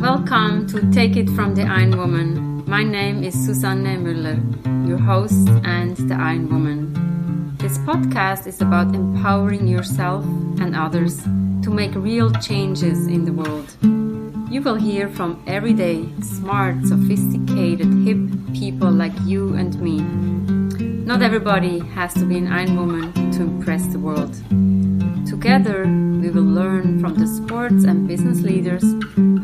Welcome to Take It from the Iron Woman. My name is Susanne Müller, your host and the Iron Woman. This podcast is about empowering yourself and others to make real changes in the world. You will hear from everyday, smart, sophisticated, hip people like you and me. Not everybody has to be an Iron Woman to impress the world. Together, we will learn from the sports and business leaders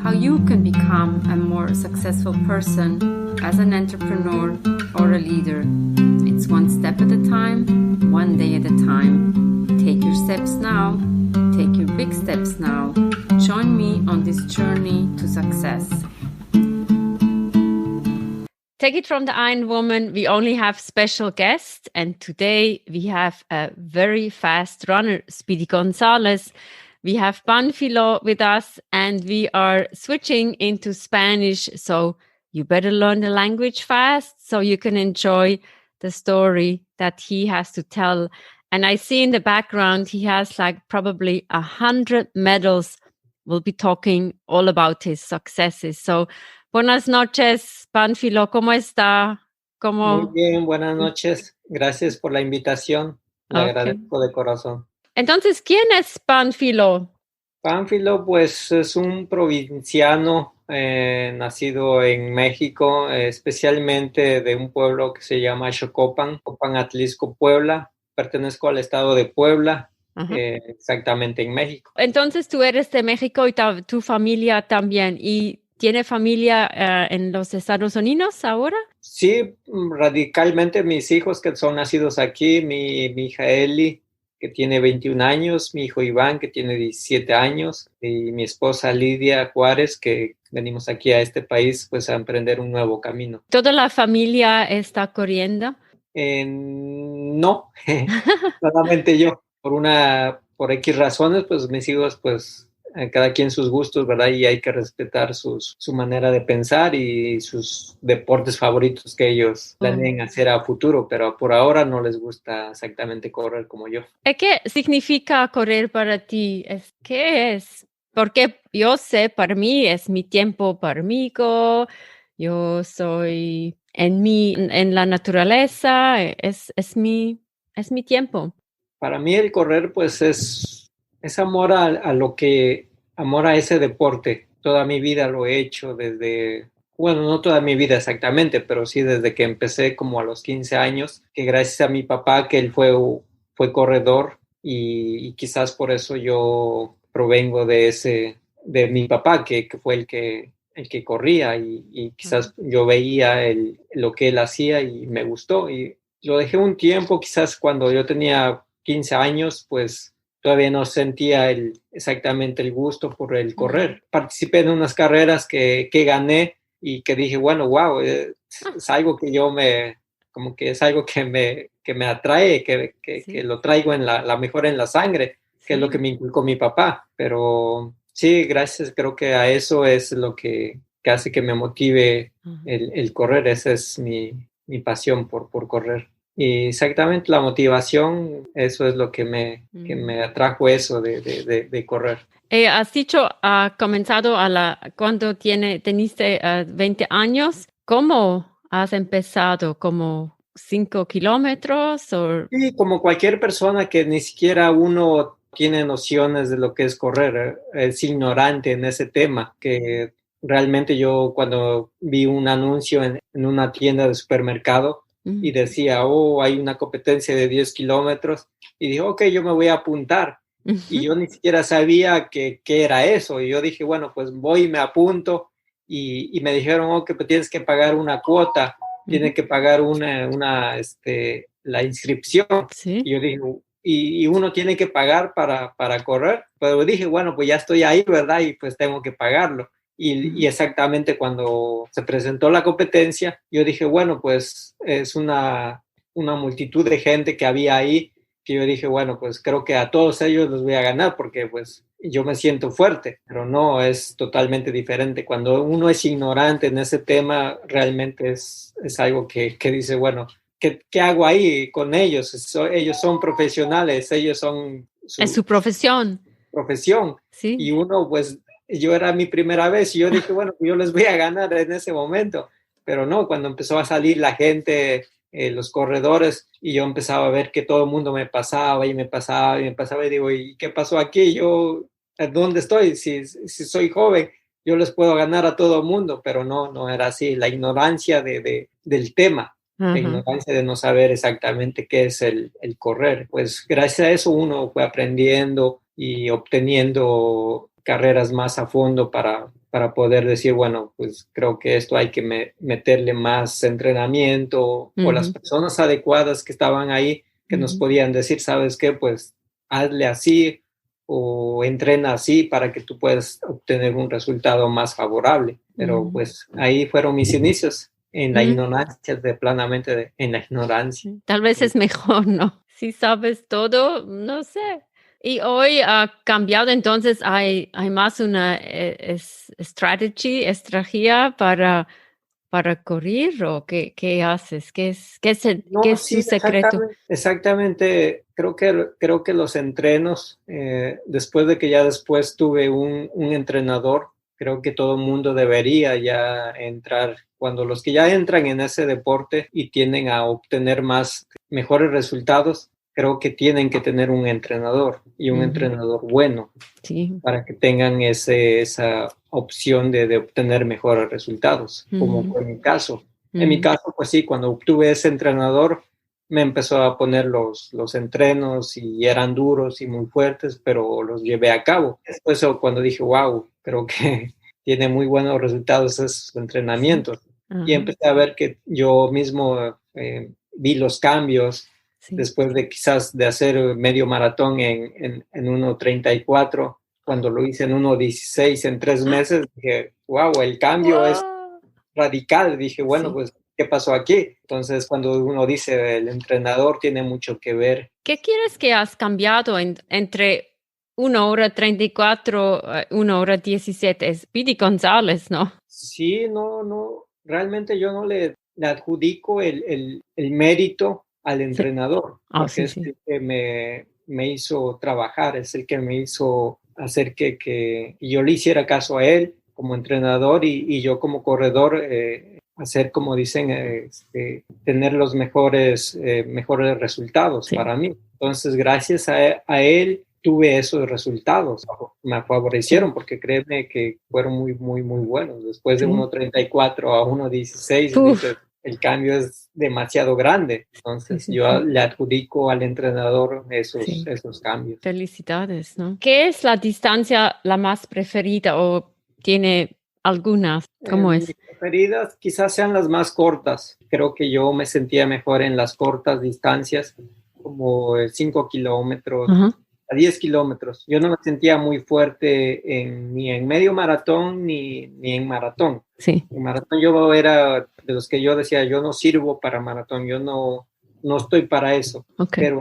how you can become a more successful person as an entrepreneur or a leader. It's one step at a time, one day at a time. Take your steps now. Take your big steps now. Join me on this journey to success. Take It from the Iron Woman. We only have special guests, and today we have a very fast runner, Speedy Gonzalez. We have Panfilo with us, and we are switching into Spanish. So you better learn the language fast so you can enjoy the story that he has to tell. And I see in the background, he has like probably 100 medals. We'll be talking all about his successes. So, buenas noches, Panfilo, ¿cómo está? Muy bien, buenas noches. Gracias por la invitación. Le agradezco de corazón. Entonces, ¿quién es Panfilo? Panfilo, pues, es un provinciano nacido en México, especialmente de un pueblo que se llama Xocopan, Atlisco, Puebla. Pertenezco al estado de Puebla, exactamente en México. Entonces, tú eres de México y tu familia también. ¿Y tiene familia en los Estados Unidos ahora? Sí, radicalmente mis hijos que son nacidos aquí, mi hija Eli, que tiene 21 años, mi hijo Iván, que tiene 17 años, y mi esposa Lidia Juárez, que venimos aquí a este país pues a emprender un nuevo camino. ¿Toda la familia está corriendo? No, solamente yo. Por X razones, pues mis hijos, pues cada quien sus gustos, ¿verdad? Y hay que respetar su manera de pensar y sus deportes favoritos que ellos planeen hacer a futuro, pero por ahora no les gusta exactamente correr como yo. ¿Qué significa correr para ti? ¿Qué es? Porque yo sé, para mí es mi tiempo para mí, yo soy en la naturaleza, es mi tiempo. Para mí el correr pues es amor amor a ese deporte. Toda mi vida lo he hecho bueno, no toda mi vida exactamente, pero sí desde que empecé como a los 15 años, que gracias a mi papá, que él fue corredor y quizás por eso yo provengo de mi papá, que fue el que corría y quizás yo veía lo que él hacía y me gustó y lo dejé un tiempo, quizás cuando yo tenía 15 años, pues todavía no sentía exactamente el gusto por el correr. Participé en unas carreras que gané y que dije, bueno, wow, es algo que es algo que me atrae, que lo traigo mejor en la sangre, que es lo que me inculcó mi papá. Pero sí, gracias, creo que a eso es lo que hace que me motive el correr. Esa es mi pasión por correr. Y exactamente la motivación, eso es lo que me atrajo eso de correr. Has dicho, ha comenzado cuando teniste 20 años. ¿Cómo has empezado? ¿Como 5 kilómetros? Sí, como cualquier persona que ni siquiera uno tiene nociones de lo que es correr, es ignorante en ese tema, que realmente yo cuando vi un anuncio en una tienda de supermercado, y decía, hay una competencia de 10 kilómetros. Y dije, ok, yo me voy a apuntar. Y yo ni siquiera sabía qué era eso. Y yo dije, bueno, pues voy y me apunto. Y me dijeron, que pues tienes que pagar una cuota, tienes que pagar la inscripción. ¿Sí? Y yo dije, y uno tiene que pagar para correr. Pero dije, bueno, pues ya estoy ahí, ¿verdad? Y pues tengo que pagarlo. Y exactamente cuando se presentó la competencia, yo dije, bueno, pues es una multitud de gente que había ahí, que yo dije, bueno, pues creo que a todos ellos los voy a ganar porque pues yo me siento fuerte, pero no, es totalmente diferente. Cuando uno es ignorante en ese tema, realmente es algo que dice, bueno, ¿qué hago ahí con ellos? Ellos son profesionales, ellos son Es su profesión. profesión. Sí. Y uno, pues, yo era mi primera vez y yo dije, bueno, yo les voy a ganar en ese momento. Pero no, cuando empezó a salir la gente, los corredores, y yo empezaba a ver que todo el mundo me pasaba y me pasaba y me pasaba, y digo, ¿y qué pasó aquí? Yo, ¿dónde estoy? Si soy joven, yo les puedo ganar a todo el mundo, pero no era así. La ignorancia del tema. La ignorancia de no saber exactamente qué es el correr. Pues gracias a eso uno fue aprendiendo y obteniendo carreras más a fondo para poder decir, bueno, pues creo que esto hay que meterle más entrenamiento, o las personas adecuadas que estaban ahí que nos podían decir, ¿sabes qué? Pues hazle así o entrena así para que tú puedas obtener un resultado más favorable. Pero pues ahí fueron mis inicios. En la ignorancia, en la ignorancia. Tal vez es mejor, ¿no? Si sabes todo, no sé. Y hoy ha cambiado, entonces hay más una estrategia para correr, ¿o qué haces? ¿Qué es Sí, tu secreto? exactamente. Creo que los entrenos, después de que ya después tuve un entrenador, creo que todo el mundo debería ya entrar. Cuando los que ya entran en ese deporte y tienden a obtener mejores resultados, creo que tienen que tener un entrenador, y un entrenador bueno, sí, para que tengan esa opción de obtener mejores resultados, como fue mi caso. En mi caso, pues sí, cuando obtuve ese entrenador, me empezó a poner los entrenos, y eran duros y muy fuertes, pero los llevé a cabo. Después, cuando dije, wow, creo que tiene muy buenos resultados esos entrenamientos. Y empecé a ver que yo mismo vi los cambios. Sí. Después de quizás de hacer medio maratón en 1:34, cuando lo hice en 1:16 en 3 meses, dije, wow, el cambio es radical. Dije, bueno, pues, ¿qué pasó aquí? Entonces, cuando uno dice el entrenador tiene mucho que ver. ¿Qué quieres que has cambiado entre 1:34, 1:17? Es Speedy González, ¿no? Sí, no, realmente yo no le adjudico el mérito al entrenador, porque es el que me hizo trabajar, es el que me hizo hacer que yo le hiciera caso a él como entrenador, y yo como corredor hacer, como dicen, tener los mejores resultados para mí. Entonces, gracias a él tuve esos resultados, me favorecieron, porque créeme que fueron muy, muy, muy buenos. Después de 1:34 a 1:16, el cambio es demasiado grande. Entonces, yo le adjudico al entrenador esos cambios. Felicidades, ¿no? ¿Qué es la distancia la más preferida, o tiene algunas? ¿Cómo es? Mis preferidas quizás sean las más cortas. Creo que yo me sentía mejor en las cortas distancias, como 5 kilómetros, a 10 kilómetros. Yo no me sentía muy fuerte ni en medio maratón ni en maratón. Sí. En maratón yo era de los que yo decía, yo no sirvo para maratón, yo no estoy para eso. Pero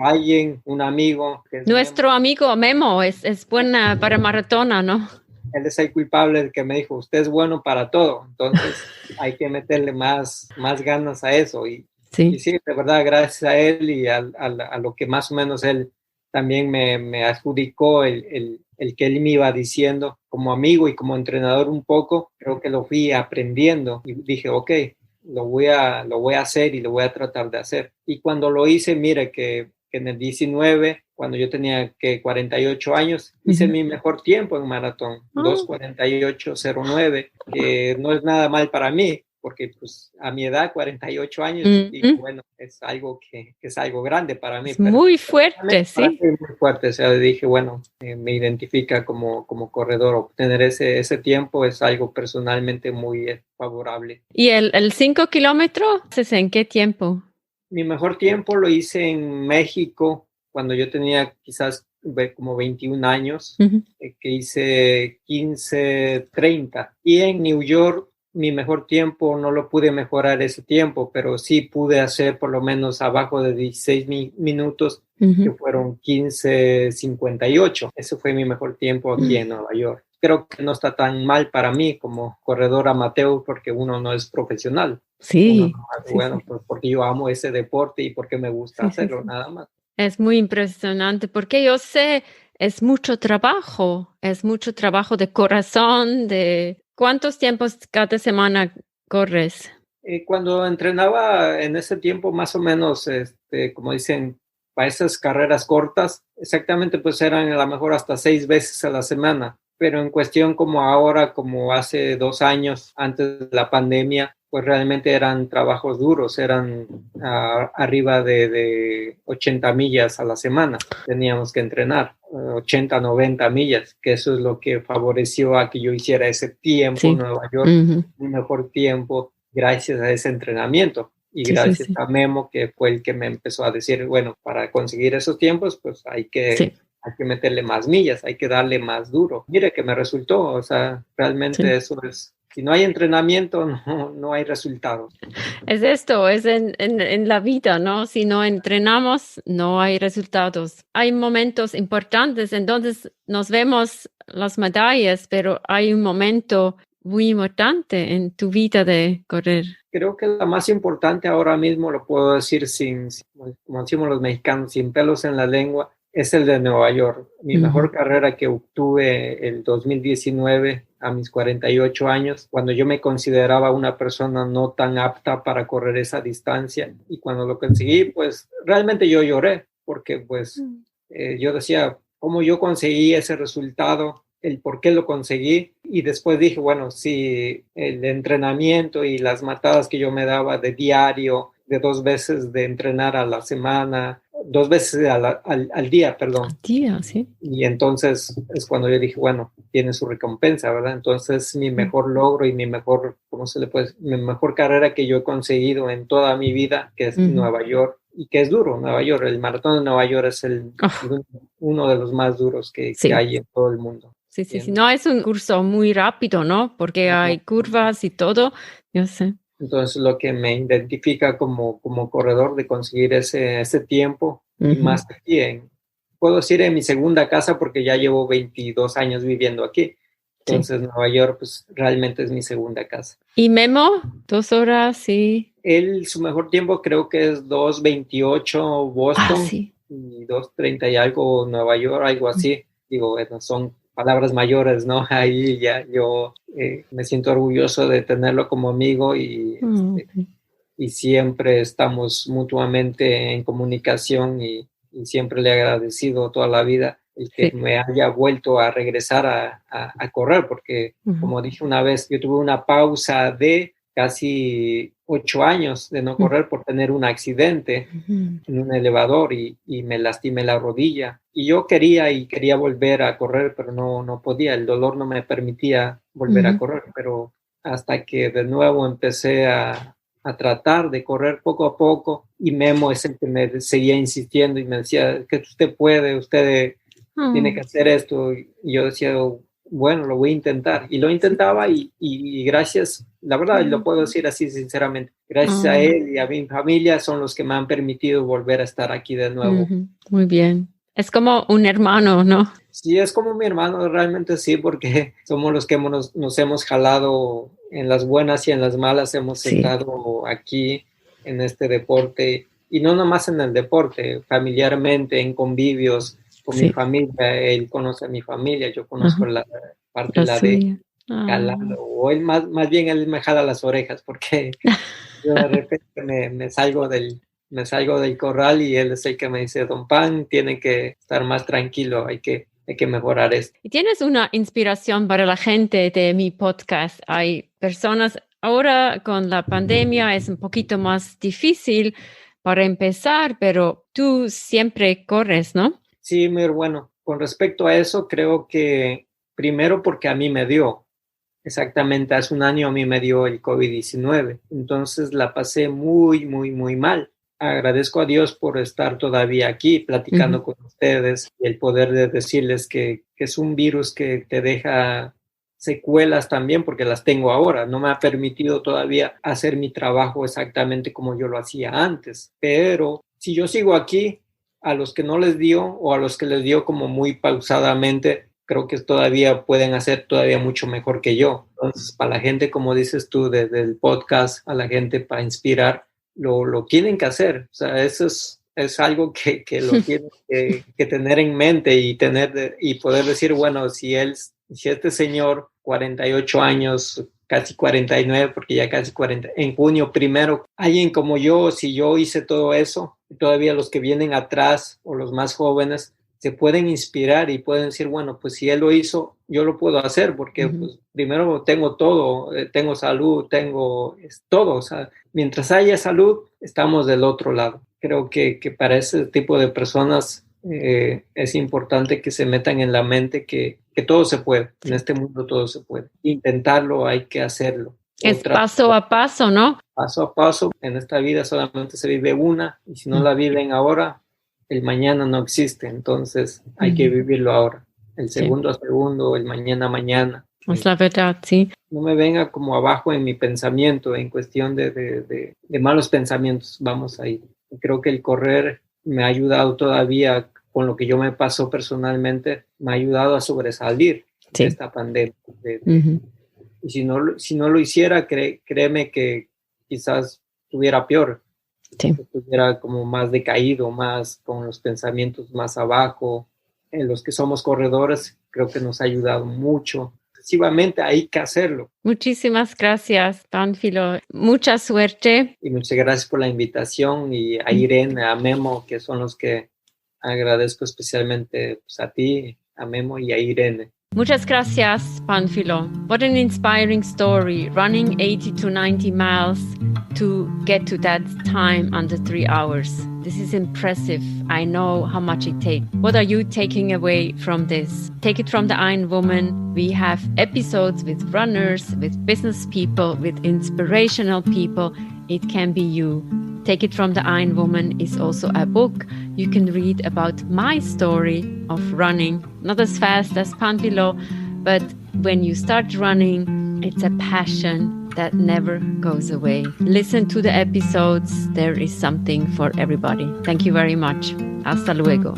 un amigo... Nuestro amigo Memo es buena para maratona, ¿no? Él es el culpable de que me dijo, usted es bueno para todo, entonces hay que meterle más ganas a eso. Y sí, de verdad, gracias a él y a lo que más o menos él también me adjudicó, el que él me iba diciendo como amigo y como entrenador un poco, creo que lo fui aprendiendo y dije, ok, lo voy a hacer y lo voy a tratar de hacer. Y cuando lo hice, mire que en el 19, cuando yo tenía 48 años, hice mi mejor tiempo en maratón, 2:48:09, que no es nada mal para mí, porque pues a mi edad, 48 años, y bueno, es algo que es algo grande para mí. Es muy fuerte, sí. Muy fuerte, o sea, dije, bueno, me identifica como corredor, obtener ese tiempo es algo personalmente muy favorable. ¿Y el 5 kilómetros? ¿En qué tiempo? Mi mejor tiempo lo hice en México, cuando yo tenía quizás como 21 años, que hice 15:30. Y en New York mi mejor tiempo no lo pude mejorar ese tiempo, pero sí pude hacer por lo menos abajo de 16 minutos, que fueron 15:58. Ese fue mi mejor tiempo aquí en Nueva York. Creo que no está tan mal para mí como corredor amateur porque uno no es profesional. Uno Sí, no hace, sí, bueno, sí. pues porque yo amo ese deporte y porque me gusta Sí, sí, hacerlo, sí. nada más. Es muy impresionante porque yo sé, es mucho trabajo de corazón, de ¿cuántos tiempos cada semana corres? Cuando entrenaba en ese tiempo, más o menos, como dicen, para esas carreras cortas, exactamente pues eran a lo mejor hasta 6 veces a la semana, pero en cuestión como ahora, como hace 2 años antes de la pandemia, pues realmente eran trabajos duros, eran arriba de 80 millas a la semana, teníamos que entrenar. 80, 90 millas, que eso es lo que favoreció a que yo hiciera ese tiempo en Sí. Nueva York, Ujú. mi mejor tiempo gracias a ese entrenamiento y Sí, sí, gracias sí. a Memo, que fue el que me empezó a decir, bueno, para conseguir esos tiempos, pues Sí, hay que meterle más millas, hay que darle más duro. Mire que me resultó, o sea, realmente sí. eso es, si no hay entrenamiento, no hay resultados. Es esto, es en la vida, ¿no? Si no entrenamos, no hay resultados. Hay momentos importantes, entonces nos vemos las medallas, pero hay un momento muy importante en tu vida de correr. Creo que la más importante ahora mismo, lo puedo decir como decimos los mexicanos, sin pelos en la lengua, es el de Nueva York. Mi Ujú. mejor carrera que obtuve el 2019 a mis 48 años, cuando yo me consideraba una persona no tan apta para correr esa distancia. Y cuando lo conseguí, pues realmente yo lloré, porque pues yo decía, ¿cómo yo conseguí ese resultado? El por qué lo conseguí y después dije, bueno, sí, el entrenamiento y las matadas que yo me daba de diario, de 2 veces de entrenar a la semana, 2 veces al día, perdón. Tía, sí. Y entonces es cuando yo dije, bueno, tiene su recompensa, ¿verdad? Entonces mi mejor logro y mi mejor, ¿cómo se le puede? Mi mejor carrera que yo he conseguido en toda mi vida, que es Ujú. Nueva York, y que es duro, Nueva York. El maratón de Nueva York es Oh, uno de los más duros que sí, hay en todo el mundo. sí, sí, sí. ¿Entiendes? No es un curso muy rápido, ¿no? Porque hay No. curvas y todo. Yo sé. Entonces, lo que me identifica como corredor de conseguir ese tiempo y Ujú. más aquí, puedo decir en mi segunda casa porque ya llevo 22 años viviendo aquí. Sí. Entonces, Nueva York, pues realmente es mi segunda casa. ¿Y Memo? 2 horas, sí. Su mejor tiempo creo que es 2:28 Ah, Boston sí. y 2:30 y algo Nueva York, algo así. Digo, bueno, son palabras mayores, ¿no? Ahí ya yo me siento orgulloso de tenerlo como amigo Mm, y siempre estamos mutuamente en comunicación y siempre le he agradecido toda la vida el que sí. me haya vuelto a regresar a correr, porque Ujú. como dije una vez, yo tuve una pausa de casi 8 años de no correr por tener un accidente Ujú. en un elevador y me lastimé la rodilla. Y yo quería volver a correr, pero no podía, el dolor no me permitía volver a Ujú. correr, pero hasta que de nuevo empecé a tratar de correr poco a poco y Memo es el que me seguía insistiendo y me decía que usted puede, usted tiene que Mm, hacer esto y yo decía, bueno, lo voy a intentar y lo sí. intentaba y gracias, la verdad, lo Mm, puedo decir así sinceramente, gracias a ah, él y a mi familia son los que me han permitido volver a estar aquí de nuevo. ujú. Muy bien. Es como un hermano, ¿no? Sí, es como mi hermano, realmente sí, porque somos los que nos hemos jalado en las buenas y en las malas, hemos Sí, estado aquí en este deporte y no nomás en el deporte, familiarmente, en convivios con mi sí. familia, él conoce a mi familia, yo conozco Ajá. la parte La la de suya. Ah. jalando, o él más bien él me jala las orejas porque yo de repente me salgo del corral y él es el que me dice, Don Pan, tiene que estar más tranquilo, hay que mejorar esto. Y tienes una inspiración para la gente de mi podcast. Hay personas, ahora con la pandemia es un poquito más difícil para empezar, pero tú siempre corres, ¿no? Sí, muy bueno. Con respecto a eso, creo que primero porque a mí me dio, exactamente hace un año a mí me dio el COVID-19, entonces la pasé muy, muy, muy mal. Agradezco a Dios por estar todavía aquí Ujú. platicando con ustedes y el poder de decirles que es un virus que te deja secuelas también porque las tengo ahora. No me ha permitido todavía hacer mi trabajo exactamente como yo lo hacía antes. Pero si yo sigo aquí, a los que no les dio o a los que les dio como muy pausadamente, creo que todavía pueden hacer todavía mucho mejor que yo. Entonces, para la gente, como dices tú, desde el podcast, a la gente para inspirar, lo tienen que hacer. O sea, eso es algo que lo tienen que tener en mente y poder decir, bueno, si este señor, 48 años, casi 49, porque ya casi 40, en junio primero, alguien como yo, si yo hice todo eso, todavía los que vienen atrás o los más jóvenes se pueden inspirar y pueden decir, bueno, pues si él lo hizo, yo lo puedo hacer, porque pues, primero tengo todo, tengo salud, tengo todo, o sea, mientras haya salud, estamos del otro lado. Creo que para ese tipo de personas es importante que se metan en la mente que todo se puede, en este mundo todo se puede. Intentarlo, hay que hacerlo. Es paso a paso, ¿no? Paso a paso, en esta vida solamente se vive una, y si no la viven ahora, el mañana no existe, entonces hay que vivirlo ahora, el segundo a segundo, el mañana a mañana. Es la verdad, sí. No me venga como abajo en mi pensamiento, en cuestión de malos pensamientos, vamos ahí. Creo que el correr me ha ayudado todavía, con lo que yo me pasó personalmente, me ha ayudado a sobresalir de esta pandemia. Y si no lo hiciera, créeme que quizás estuviera peor. Estuviera como más decaído, más con los pensamientos más abajo. En los que somos corredores, creo que nos ha ayudado mucho. Excesivamente hay que hacerlo. Muchísimas gracias, Pánfilo. Mucha suerte. Y muchas gracias por la invitación, y a Irene, a Memo, que son los que agradezco especialmente, pues, a ti, a Memo y a Irene. Muchas gracias, Pánfilo. What an inspiring story, running 80 to 90 miles to get to that time under 3 hours. This is impressive. I know how much it takes. What are you taking away from this? Take it from the Iron Woman. We have episodes with runners, with business people, with inspirational people. It can be you. Take It From The Iron Woman is also a book you can read about my story of running. Not as fast as Pánfilo, but when you start running, it's a passion that never goes away. Listen to the episodes. There is something for everybody. Thank you very much. Hasta luego.